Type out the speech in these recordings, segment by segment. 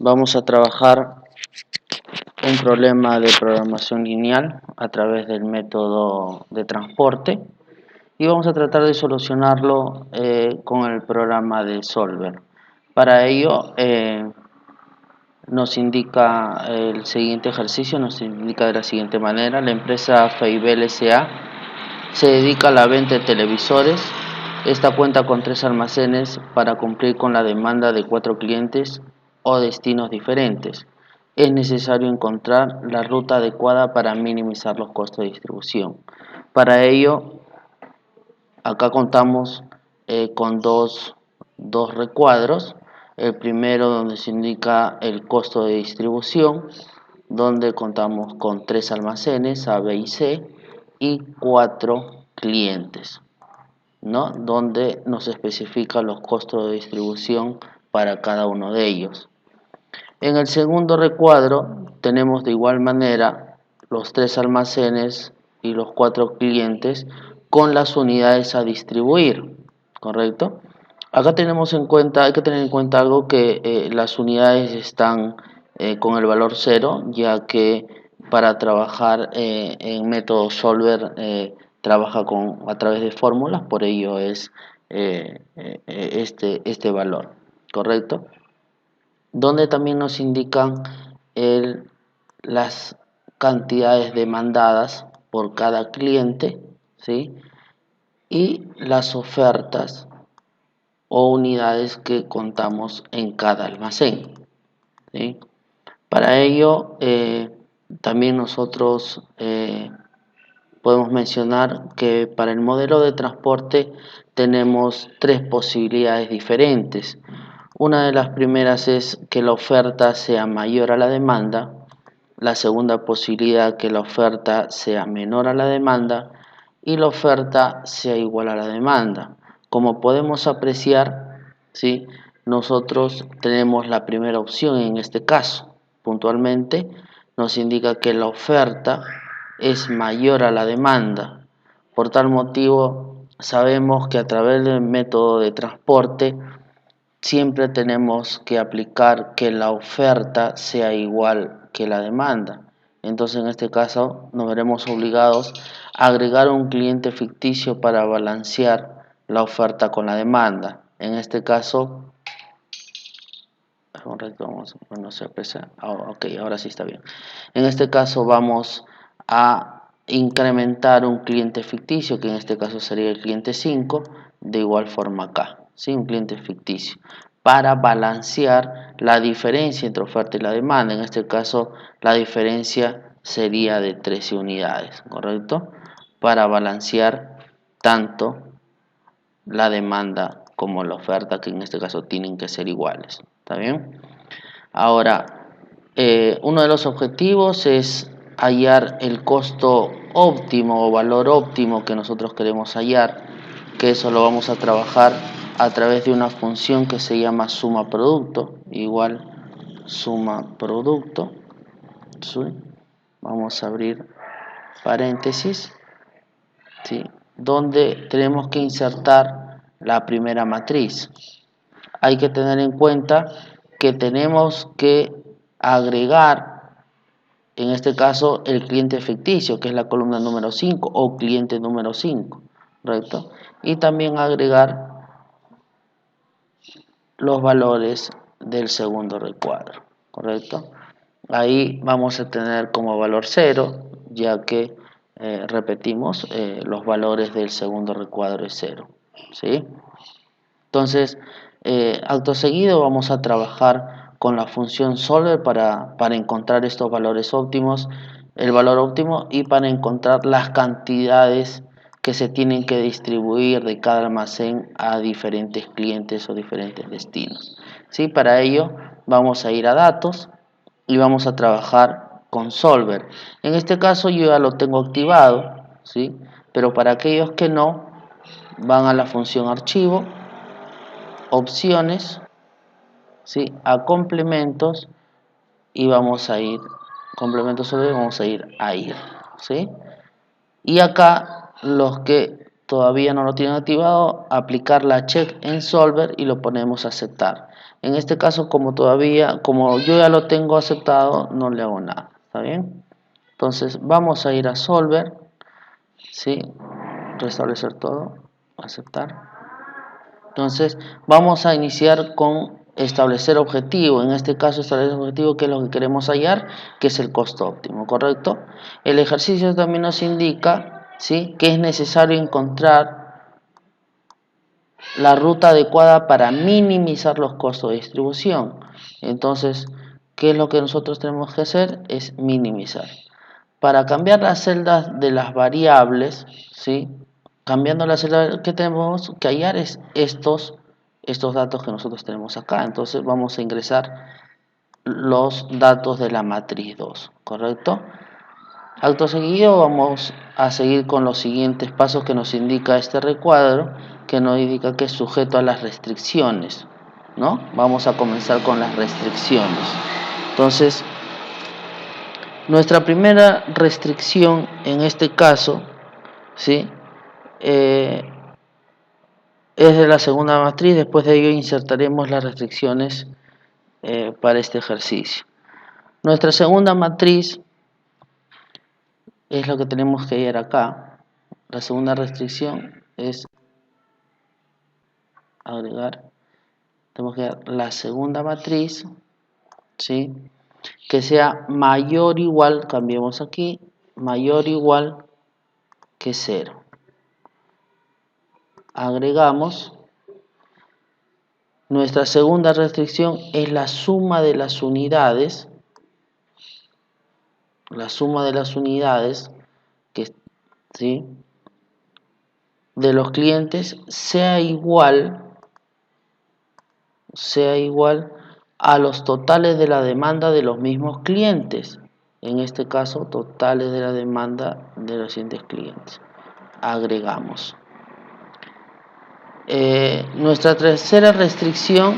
Vamos a trabajar un problema de programación lineal a través del método de transporte y vamos a tratar de solucionarlo con el programa de Solver. Para ello nos indica el siguiente ejercicio, nos indica de la siguiente manera: la empresa Feibel S.A. se dedica a la venta de televisores. Esta cuenta con 3 almacenes para cumplir con la demanda de 4 clientes o destinos diferentes. Es necesario encontrar la ruta adecuada para minimizar los costos de distribución. Para ello, acá contamos con dos recuadros. El primero, donde se indica el costo de distribución, donde contamos con 3 almacenes A, B y C y 4 clientes, ¿no? Donde nos especifica los costos de distribución para cada uno de ellos. En el segundo recuadro tenemos de igual manera los 3 almacenes y los 4 clientes con las unidades a distribuir, ¿correcto? Acá tenemos en cuenta, hay que tener en cuenta algo, que las unidades están con el valor 0, ya que para trabajar en método Solver trabaja a través de fórmulas, por ello es este valor, ¿correcto? Donde también nos indican las cantidades demandadas por cada cliente, ¿sí? Y las ofertas o unidades que contamos en cada almacén, ¿sí? Para ello también nosotros podemos mencionar que para el modelo de transporte tenemos 3 posibilidades diferentes. Una de las primeras es que la oferta sea mayor a la demanda. La segunda posibilidad, que la oferta sea menor a la demanda y la oferta sea igual a la demanda. Como podemos apreciar, ¿sí?, nosotros tenemos la primera opción en este caso. Puntualmente nos indica que la oferta es mayor a la demanda. Por tal motivo, sabemos que a través del método de transporte siempre tenemos que aplicar que la oferta sea igual que la demanda. Entonces, en este caso, nos veremos obligados a agregar un cliente ficticio para balancear la oferta con la demanda. En este caso, ahora sí está bien. En este caso vamos a incrementar un cliente ficticio, que en este caso sería el cliente 5, de igual forma acá, ¿sí?, un cliente ficticio, para balancear la diferencia entre oferta y la demanda. En este caso la diferencia sería de 13 unidades, ¿correcto? Para balancear tanto la demanda como la oferta, que en este caso tienen que ser iguales. ¿Está bien? Ahora, uno de los objetivos es hallar el costo óptimo o valor óptimo que nosotros queremos hallar, que eso lo vamos a trabajar a través de una función que se llama suma producto, igual suma producto, ¿sí? Vamos a abrir paréntesis, ¿sí?, donde tenemos que insertar la primera matriz. Hay que tener en cuenta que tenemos que agregar, en este caso, el cliente ficticio, que es la columna número 5 o cliente número 5, ¿correcto? Y también agregar los valores del segundo recuadro, ¿correcto? Ahí vamos a tener como valor 0, ya que repetimos, los valores del segundo recuadro es 0, ¿sí? Entonces, acto seguido vamos a trabajar con la función solver para encontrar estos valores óptimos, el valor óptimo, y para encontrar las cantidades que se tienen que distribuir de cada almacén a diferentes clientes o diferentes destinos, ¿sí? Para ello vamos a ir a datos y vamos a trabajar con solver. En este caso yo ya lo tengo activado, ¿sí? Pero para aquellos que no, van a la función archivo, opciones, ¿sí?, a complementos, y vamos a ir complementos sobre, vamos a ir a ir, ¿sí? Y acá los que todavía no lo tienen activado, aplicar la check en Solver y lo ponemos a aceptar. En este caso, como yo ya lo tengo aceptado, no le hago nada. ¿Está bien? Entonces vamos a ir a Solver, ¿sí? Restablecer todo, aceptar. Entonces vamos a iniciar con establecer objetivo. En este caso establecer objetivo, que es lo que queremos hallar, que es el costo óptimo, ¿correcto? El ejercicio también nos indica, ¿sí?, que es necesario encontrar la ruta adecuada para minimizar los costos de distribución. Entonces, ¿qué es lo que nosotros tenemos que hacer? Es minimizar. Para cambiar las celdas de las variables, ¿sí?, cambiando la celda, que tenemos que hallar es estos datos que nosotros tenemos acá. Entonces vamos a ingresar los datos de la matriz 2, ¿correcto? Acto seguido vamos a seguir con los siguientes pasos que nos indica este recuadro, que nos indica que es sujeto a las restricciones, ¿no? Vamos a comenzar con las restricciones. Entonces, nuestra primera restricción en este caso, ¿sí?, es de la segunda matriz. Después de ello insertaremos las restricciones para este ejercicio. Nuestra segunda matriz es lo que tenemos que hallar acá. La segunda restricción es agregar, tenemos que hallar la segunda matriz, ¿sí?, que sea mayor o igual, cambiemos aquí, mayor o igual que 0. Agregamos. Nuestra segunda restricción es la suma de las unidades. La suma de las unidades ¿sí?, de los clientes sea igual a los totales de la demanda de los mismos clientes. En este caso, totales de la demanda de los siguientes clientes. Agregamos. Nuestra tercera restricción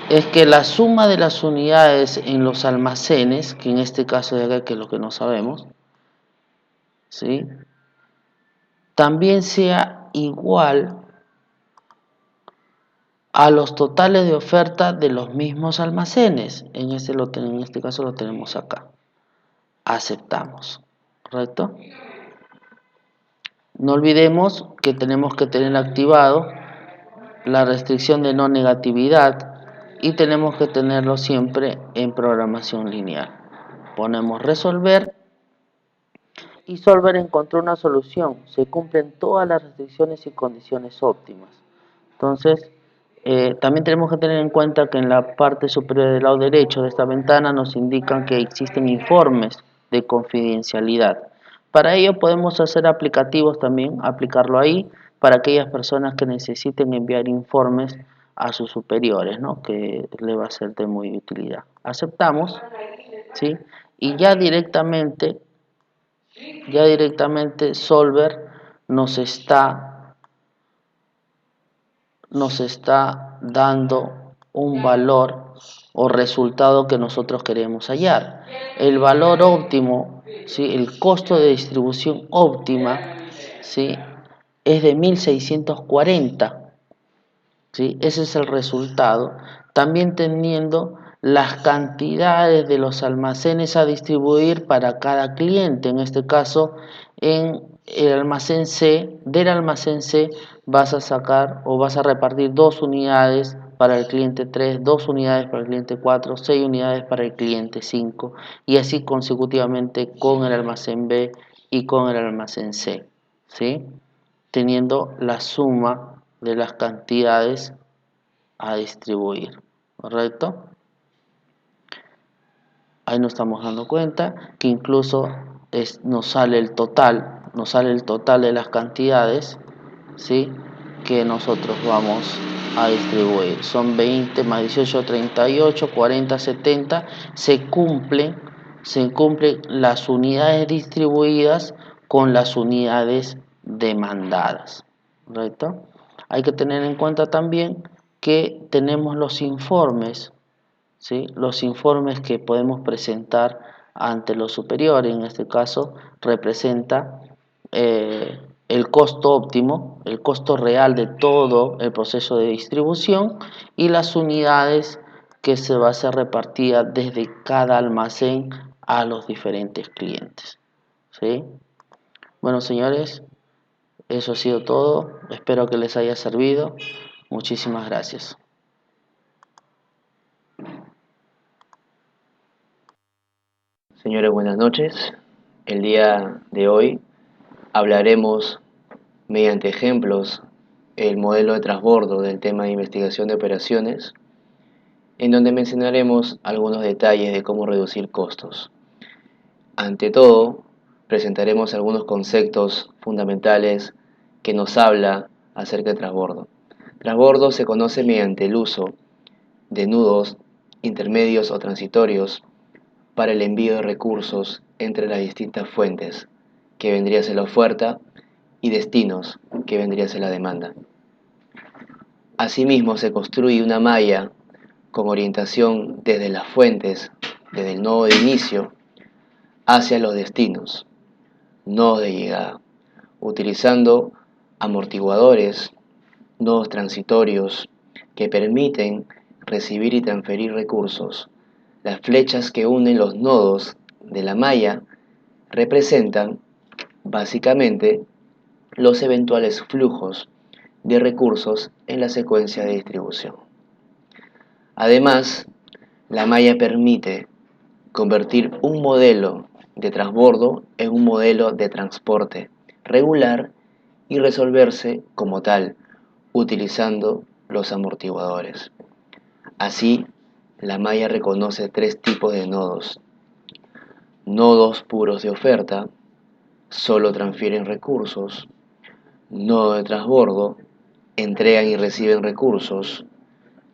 es que la suma de las unidades en los almacenes, que en este caso de acá, que es lo que no sabemos, ¿sí?, también sea igual a los totales de oferta de los mismos almacenes. En este caso lo tenemos acá. Aceptamos, ¿correcto? No olvidemos que tenemos que tener activado la restricción de no negatividad y tenemos que tenerlo siempre en programación lineal. Ponemos resolver y Solver encontró una solución. Se cumplen todas las restricciones y condiciones óptimas. Entonces, también tenemos que tener en cuenta que en la parte superior del lado derecho de esta ventana nos indican que existen informes de confidencialidad. Para ello podemos hacer aplicativos también, aplicarlo ahí para aquellas personas que necesiten enviar informes a sus superiores, ¿no?, que le va a ser de muy utilidad. Aceptamos, ¿sí?, y ya directamente Solver nos está dando un valor o resultado que nosotros queremos hallar. El valor óptimo, ¿sí?, el costo de distribución óptima, ¿sí?, es de 1640, ¿sí? Ese es el resultado. También teniendo las cantidades de los almacenes a distribuir para cada cliente. En este caso, en el almacén C, del almacén C vas a sacar o vas a repartir 2 unidades para el cliente 3, 2 unidades para el cliente 4, 6 unidades para el cliente 5 y así consecutivamente con el almacén B y con el almacén C, ¿sí?, teniendo la suma de las cantidades a distribuir, ¿correcto? Ahí nos estamos dando cuenta que incluso nos sale el total de las cantidades, ¿sí?, que nosotros vamos a distribuir. Son 20 más 18, 38, 40, 70. Se cumplen las unidades distribuidas con las unidades demandadas, ¿correcto? Hay que tener en cuenta también que tenemos los informes, ¿sí?, los informes que podemos presentar ante los superiores. En este caso representa el costo óptimo, el costo real de todo el proceso de distribución y las unidades que se va a ser repartida desde cada almacén a los diferentes clientes. ¿Sí? Bueno, señores, eso ha sido todo. Espero que les haya servido. Muchísimas gracias. Señores, buenas noches. El día de hoy hablaremos mediante ejemplos el modelo de transbordo del tema de investigación de operaciones, en donde mencionaremos algunos detalles de cómo reducir costos. Ante todo, presentaremos algunos conceptos fundamentales que nos habla acerca de transbordo. Transbordo se conoce mediante el uso de nudos intermedios o transitorios para el envío de recursos entre las distintas fuentes, que vendría a ser la oferta, y destinos, que vendría a ser la demanda. Asimismo, se construye una malla con orientación desde las fuentes, desde el nodo de inicio, hacia los destinos, nodos de llegada, utilizando amortiguadores, nodos transitorios, que permiten recibir y transferir recursos. Las flechas que unen los nodos de la malla representan básicamente los eventuales flujos de recursos en la secuencia de distribución. Además, la malla permite convertir un modelo de transbordo en un modelo de transporte regular y resolverse como tal, utilizando los amortiguadores. Así, la malla reconoce tres tipos de nodos: nodos puros de oferta, solo transfieren recursos; nodo de transbordo, entregan y reciben recursos;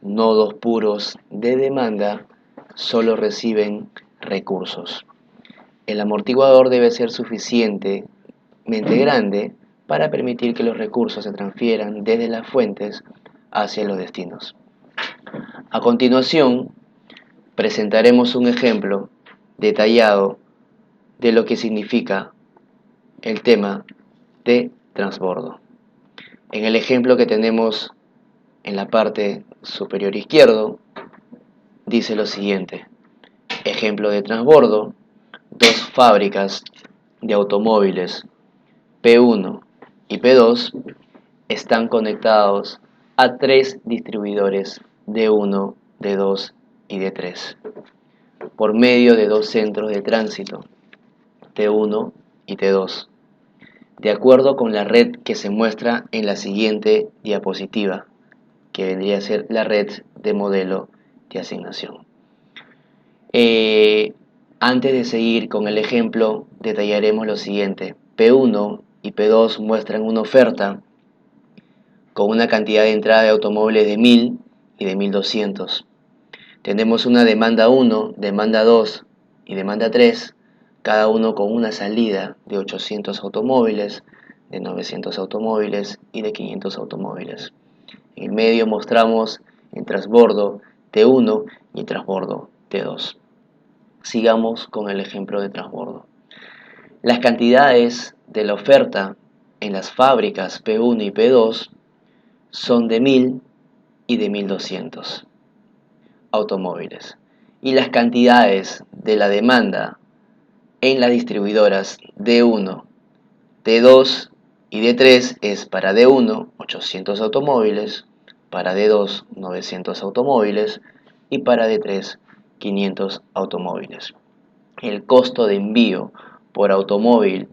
nodos puros de demanda, solo reciben recursos. El amortiguador debe ser suficientemente grande para permitir que los recursos se transfieran desde las fuentes hacia los destinos. A continuación, presentaremos un ejemplo detallado de lo que significa el tema de transbordo. En el ejemplo que tenemos en la parte superior izquierdo, dice lo siguiente: ejemplo de transbordo: dos fábricas de automóviles P1 y P2 están conectados a tres distribuidores D1, D2 y D3 por medio de dos centros de tránsito, T1 y T2, de acuerdo con la red que se muestra en la siguiente diapositiva, que vendría a ser la red de modelo de asignación. Antes de seguir con el ejemplo, detallaremos lo siguiente. P1 y P2 muestran una oferta con una cantidad de entrada de automóviles de 1000 y de 1200. Tenemos una demanda 1, demanda 2 y demanda 3, cada uno con una salida de 800 automóviles, de 900 automóviles y de 500 automóviles. En el medio mostramos el transbordo T1 y el transbordo T2. Sigamos con el ejemplo de transbordo. Las cantidades de la oferta en las fábricas P1 y P2 son de 1000 y de 1200 automóviles, y las cantidades de la demanda en las distribuidoras D1, D2 y D3 es para D1 800 automóviles, para D2 900 automóviles y para D3 500 automóviles. El costo de envío por automóvil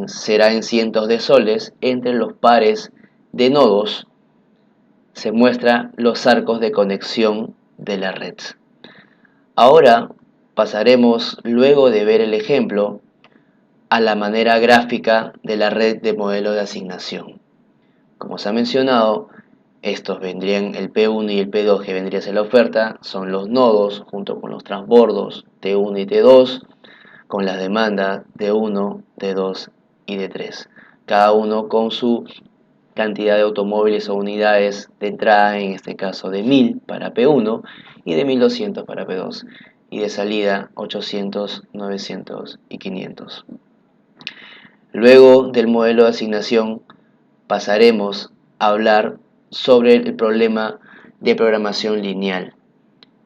será en cientos de soles. Entre los pares de nodos se muestran los arcos de conexión de la red. Ahora pasaremos, luego de ver el ejemplo, a la manera gráfica de la red de modelo de asignación. Como se ha mencionado, estos vendrían, el P1 y el P2, que vendría a ser la oferta, son los nodos junto con los transbordos T1 y T2, con las demandas D1, D2 y D3, cada uno con su cantidad de automóviles o unidades de entrada, en este caso de 1000 para P1 y de 1200 para P2, y de salida 800, 900 y 500. Luego del modelo de asignación pasaremos a hablar sobre el problema de programación lineal,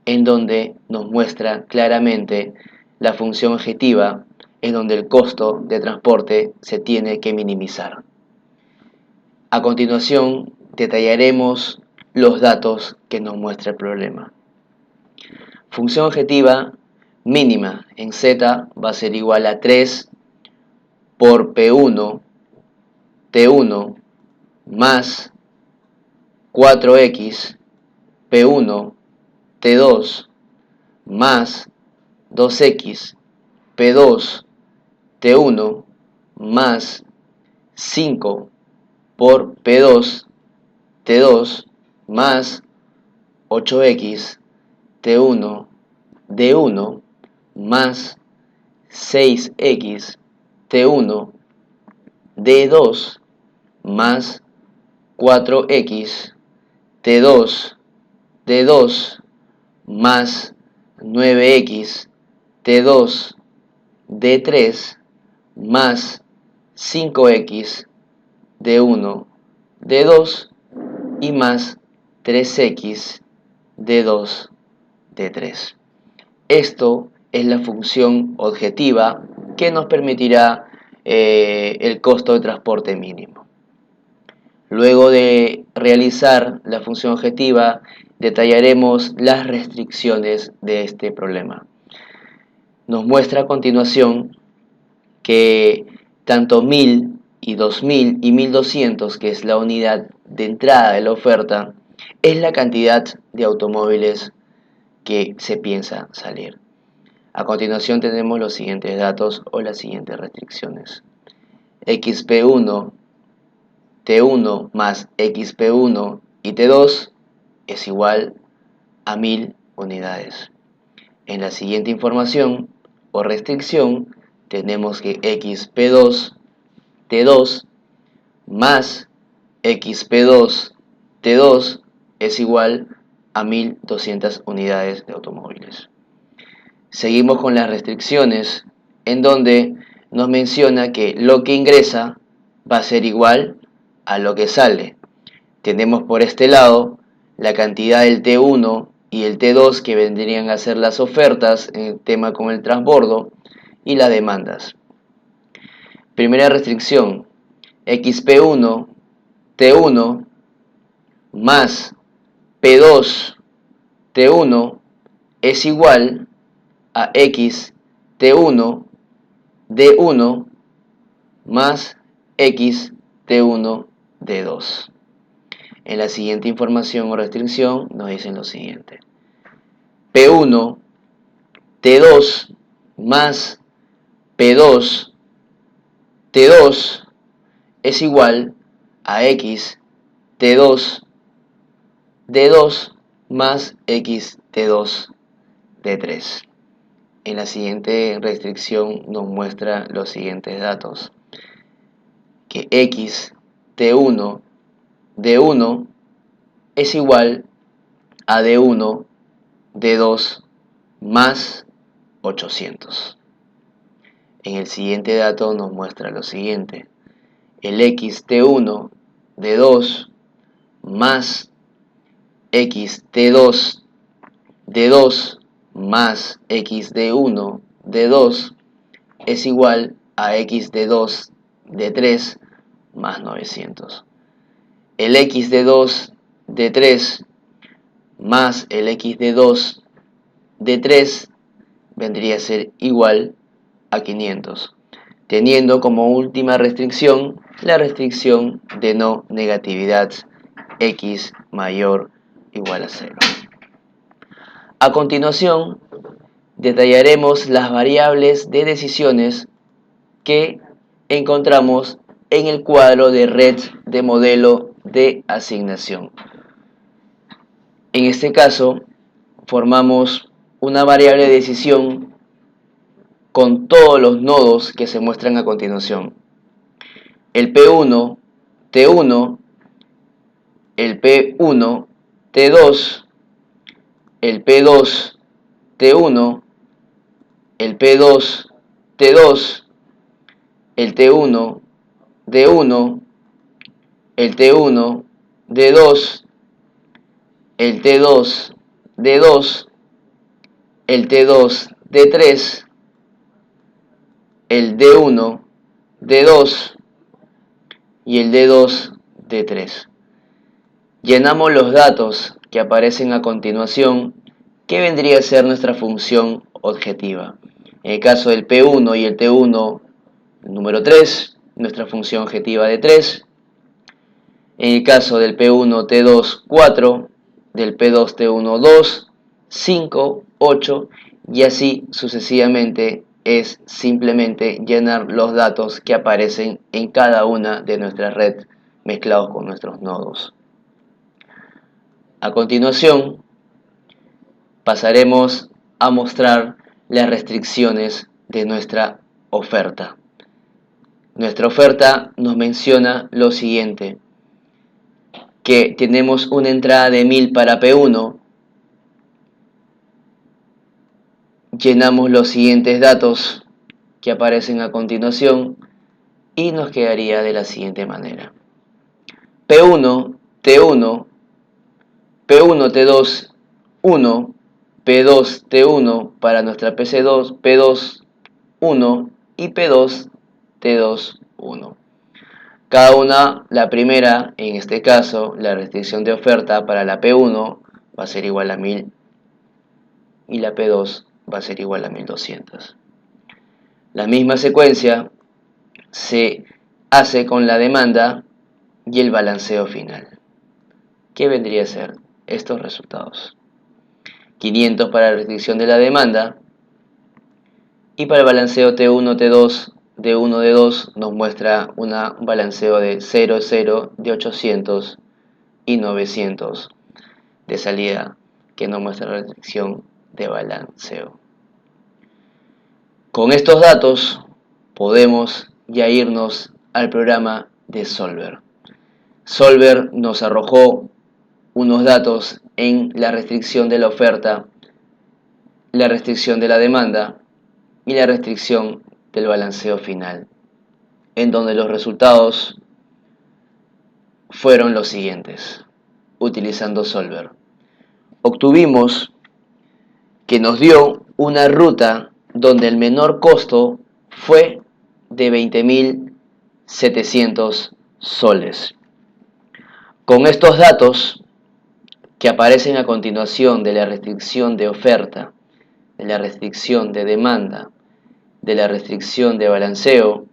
en donde nos muestra claramente la función objetiva en donde el costo de transporte se tiene que minimizar. A continuación, detallaremos los datos que nos muestra el problema. Función objetiva mínima en Z va a ser igual a 3 por P1, T1 más 4X, P1, T2 más 2X, P2, T1 más 5 por P2, T2 más 8X, T1, D1 más 6X, T1, D2 más 4X, T2, D2 más 9X, T2, D3 más 5X, D1, D2 y más 3X, D2, D3. Esto es la función objetiva que nos permitirá el costo de transporte mínimo. Luego de realizar la función objetiva, detallaremos las restricciones de este problema. Nos muestra a continuación que tanto 1000 y 2000 y 1200, que es la unidad de entrada de la oferta, es la cantidad de automóviles que se piensa salir. A continuación tenemos los siguientes datos o las siguientes restricciones. XP1, T1 más XP1 y T2 es igual a 1000 unidades. En la siguiente información o restricción tenemos que XP2, T2 más XP2, T2 es igual a 1200 unidades de automóviles. Seguimos con las restricciones, en donde nos menciona que lo que ingresa va a ser igual a lo que sale. Tenemos por este lado la cantidad del T1 y el T2, que vendrían a ser las ofertas en el tema con el transbordo, y las demandas. Primera restricción, XP1, T1 más P2, T1 es igual a X, T1, D1 más X, T1, D2. En la siguiente información o restricción nos dicen lo siguiente. P1, T2 más P2, T2 es igual a X, T2, D2 más X, T2, D3. En la siguiente restricción nos muestra los siguientes datos. Que X, T1, D1 es igual a D1, D2 más 800. En el siguiente dato nos muestra lo siguiente. El XT1, D2 más XT2, D2 más XD1, D2 es igual a XD2, D3 más 900. El XD2, D3 más el XD2, D3 vendría a ser igual a 500, teniendo como última restricción la restricción de no negatividad, X mayor o igual a 0. A continuación, detallaremos las variables de decisiones que encontramos en el cuadro de red de modelo de asignación. En este caso, formamos una variable de decisión con todos los nodos que se muestran a continuación. El P1, T1, el P1, T2, el P2, T1, el P2, T2, el T1, D1, el T1, D2, el T2, D2, el T2, D3, el D1, D2 y el D2, D3. Llenamos los datos que aparecen a continuación, que vendría a ser nuestra función objetiva. En el caso del P1 y el T1, el número 3, nuestra función objetiva de 3. En el caso del P1, T2, 4, del P2, T1, 2, 5, 8 y así sucesivamente. Es simplemente llenar los datos que aparecen en cada una de nuestras redes mezclados con nuestros nodos. A continuación, pasaremos a mostrar las restricciones de nuestra oferta. Nuestra oferta nos menciona lo siguiente, que tenemos una entrada de 1000 para P1, llenamos los siguientes datos que aparecen a continuación y nos quedaría de la siguiente manera. P1, T1, P1, T2, 1, P2, T1 para nuestra PC2, P2, 1 y P2, T2, 1. Cada una, la primera, en este caso, la restricción de oferta para la P1 va a ser igual a 1000 y la P2 va a ser igual a 1200. La misma secuencia se hace con la demanda y el balanceo final. ¿Qué vendría a ser estos resultados? 500 para la restricción de la demanda y para el balanceo T1, T2, D1, D2 nos muestra un balanceo de 0, 0, de 800 y 900 de salida, que nos muestra la restricción de balanceo. Con estos datos podemos ya irnos al programa de Solver. Solver nos arrojó unos datos en la restricción de la oferta, la restricción de la demanda y la restricción del balanceo final, en donde los resultados fueron los siguientes, utilizando Solver. Obtuvimos que nos dio una ruta donde el menor costo fue de 20.700 soles. Con estos datos que aparecen a continuación de la restricción de oferta, de la restricción de demanda, de la restricción de balanceo,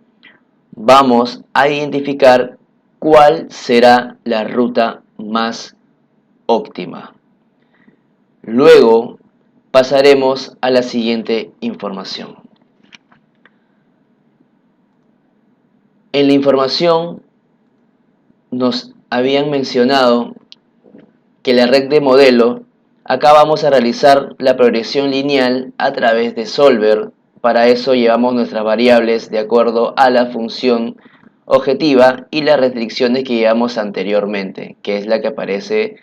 vamos a identificar cuál será la ruta más óptima. Luego pasaremos a la siguiente información. En la información nos habían mencionado que la red de modelo, acá vamos a realizar la progresión lineal a través de Solver. Para eso llevamos nuestras variables de acuerdo a la función objetiva y las restricciones que llevamos anteriormente, que es la que aparece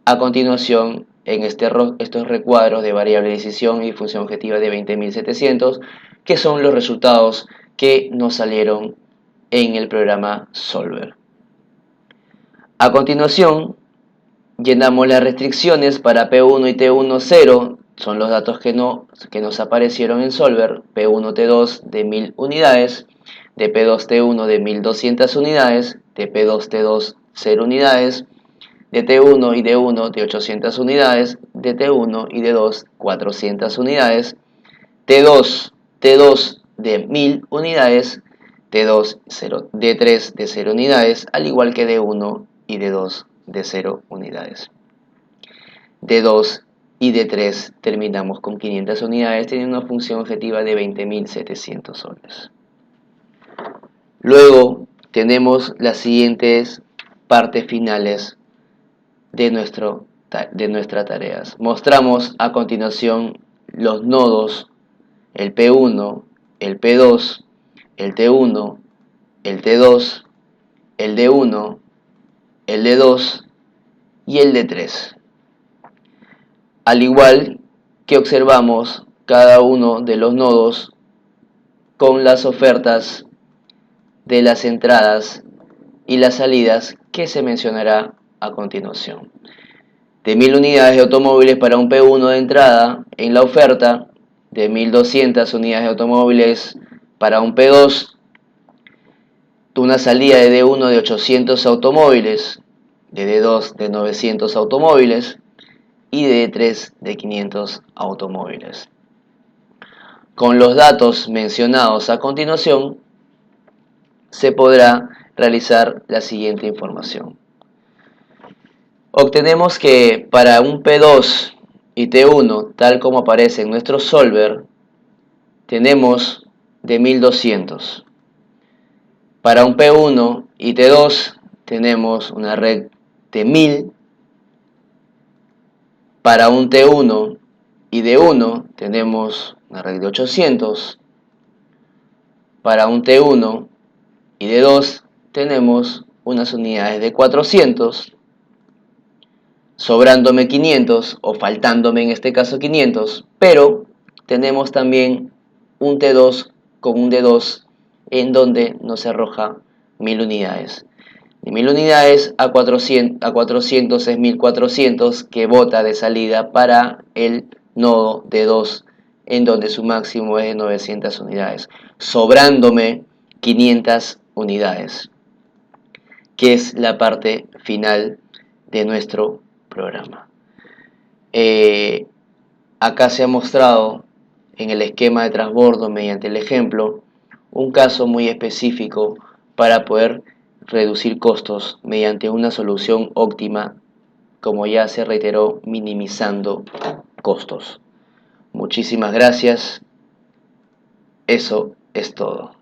a continuación en estos recuadros de variable de decisión y función objetiva de 20.700, que son los resultados que nos salieron en el programa Solver. A continuación, llenamos las restricciones para P1 y T1, 0, son los datos que nos aparecieron en Solver, P1, T2 de 1000 unidades, de P2, T1 de 1200 unidades, de P2, T2, 0 unidades, de T1 y D1 de 800 unidades, de T1 y D2, 400 unidades, T2 de 1000 unidades, T2, 0, D3 de 0 unidades, al igual que D1 y D2 de 0 unidades. D2 y D3 terminamos con 500 unidades, teniendo una función objetiva de 20.700 soles. Luego tenemos las siguientes partes finales de nuestras tareas. Mostramos a continuación los nodos, el P1, el P2, el T1, el T2, el D1, el D2 y el D3. Al igual que observamos cada uno de los nodos con las ofertas de las entradas y las salidas que se mencionará a continuación. De 1000 unidades de automóviles para un P1 de entrada en la oferta, de 1200 unidades de automóviles para un P2, una salida de D1 de 800 automóviles, de D2 de 900 automóviles y de D3 de 500 automóviles. Con los datos mencionados a continuación, se podrá realizar la siguiente información. Obtenemos que para un P2 y T1, tal como aparece en nuestro solver, tenemos de 1200. Para un P1 y T2 tenemos una red de 1000. Para un T1 y D1 tenemos una red de 800. Para un T1 y D2 tenemos unas unidades de 400, sobrándome 500 o faltándome en este caso 500, pero tenemos también un T2 con un D2 en donde nos arroja 1000 unidades. De 1000 unidades a 400 es 1400 que bota de salida para el nodo D2 en donde su máximo es de 900 unidades, sobrándome 500 unidades, que es la parte final de nuestro programa. Acá se ha mostrado en el esquema de transbordo mediante el ejemplo un caso muy específico para poder reducir costos mediante una solución óptima, como ya se reiteró, minimizando costos. Muchísimas gracias. Eso es todo.